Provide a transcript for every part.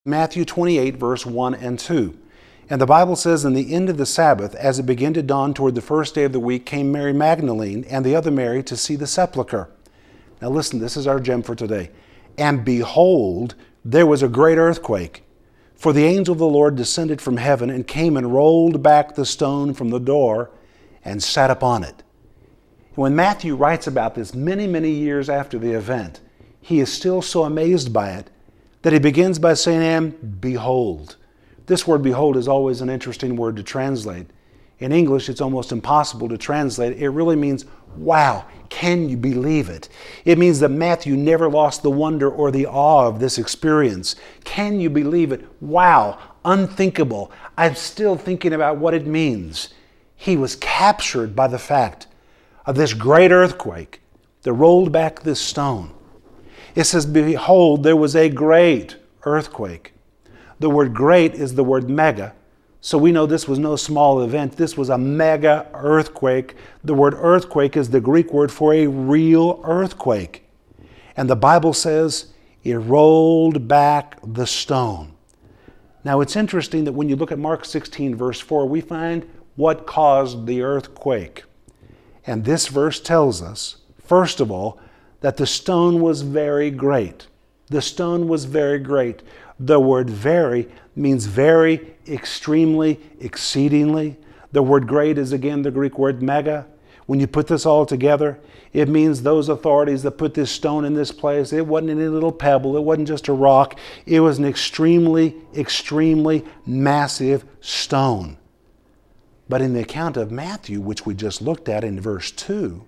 Matthew 28, verse 1 and 2. And the Bible says, in the end of the Sabbath, as it began to dawn toward the first day of the week, came Mary Magdalene and the other Mary to see the sepulchre. Now listen, this is our gem for today. And behold, there was a great earthquake, for the angel of the Lord descended from heaven and came and rolled back the stone from the door and sat upon it. When Matthew writes about this many, many years after the event, he is still so amazed by it that he begins by saying, and behold. This word behold is always an interesting word to translate. In English, it's almost impossible to translate. It really means, wow, can you believe it? It means that Matthew never lost the wonder or the awe of this experience. Can you believe it? Wow, unthinkable. I'm still thinking about what it means. He was captured by the fact of this great earthquake that rolled back this stone. It says, behold, there was a great earthquake. The word great is the word mega. So we know this was no small event. This was a mega earthquake. The word earthquake is the Greek word for a real earthquake. And the Bible says it rolled back the stone. Now it's interesting that when you look at Mark 16, verse 4, we find what caused the earthquake. And this verse tells us, first of all, that the stone was very great. The stone was very great. The word very means very, extremely, exceedingly. The word great is again the Greek word mega. When you put this all together, it means those authorities that put this stone in this place, it wasn't any little pebble, it wasn't just a rock, it was an extremely, extremely massive stone. But in the account of Matthew, which we just looked at in verse 2,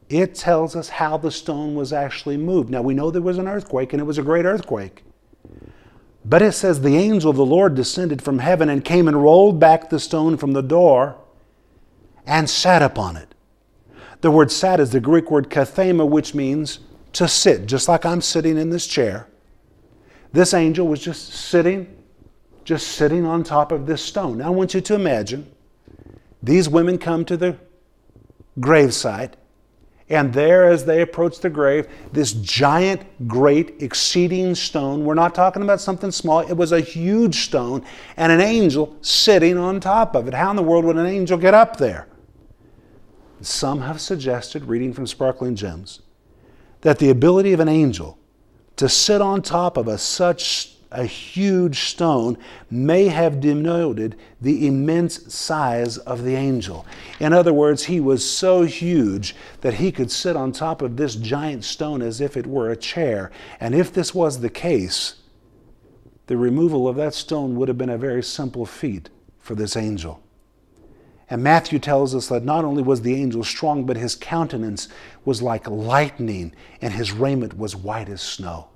it tells us how the stone was actually moved. Now we know there was an earthquake, and it was a great earthquake. But it says the angel of the Lord descended from heaven and came and rolled back the stone from the door and sat upon it. The word sat is the Greek word kathema, which means to sit, just like I'm sitting in this chair. This angel was just sitting on top of this stone. Now I want you to imagine these women come to the gravesite, and there, as they approach the grave, this giant, great, exceeding stone. We're not talking about something small. It was a huge stone and an angel sitting on top of it. How in the world would an angel get up there? Some have suggested, reading from Sparkling Gems, that the ability of an angel to sit on top of such a huge stone may have denoted the immense size of the angel. In other words, he was so huge that he could sit on top of this giant stone as if it were a chair. And if this was the case, the removal of that stone would have been a very simple feat for this angel. And Matthew tells us that not only was the angel strong, but his countenance was like lightning, and his raiment was white as snow.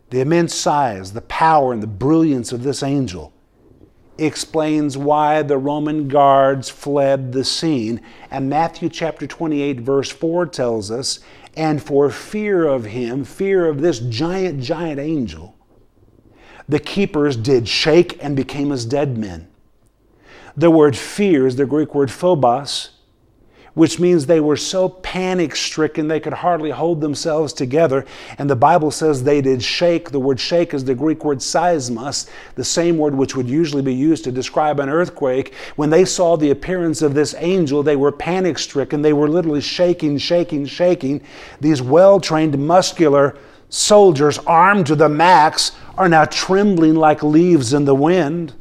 The immense size, the power, and the brilliance of this angel explains why the Roman guards fled the scene. And Matthew chapter 28, verse 4 tells us, and for fear of him, fear of this giant angel, the keepers did shake and became as dead men. The word fear is the Greek word phobos, which means they were so panic-stricken they could hardly hold themselves together. And the Bible says they did shake. The word shake is the Greek word seismos, the same word which would usually be used to describe an earthquake. When they saw the appearance of this angel, they were panic-stricken. They were literally shaking. These well-trained, muscular soldiers, armed to the max, are now trembling like leaves in the wind.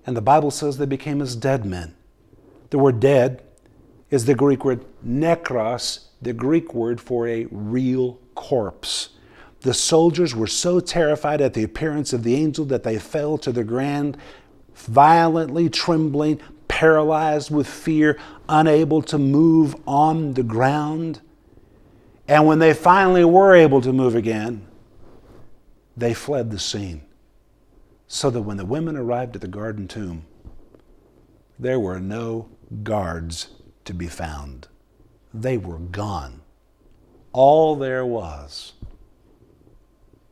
And the Bible says they became as dead men. The word dead is the Greek word nekros, the Greek word for a real corpse. The soldiers were so terrified at the appearance of the angel that they fell to the ground, violently trembling, paralyzed with fear, unable to move on the ground. And when they finally were able to move again, they fled the scene. So that when the women arrived at the garden tomb, there were no guards to be found. They were gone. All there was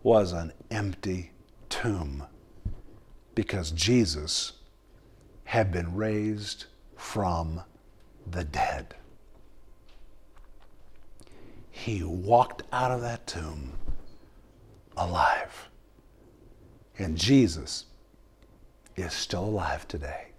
an empty tomb, because Jesus had been raised from the dead. He walked out of that tomb alive. And Jesus is still alive today.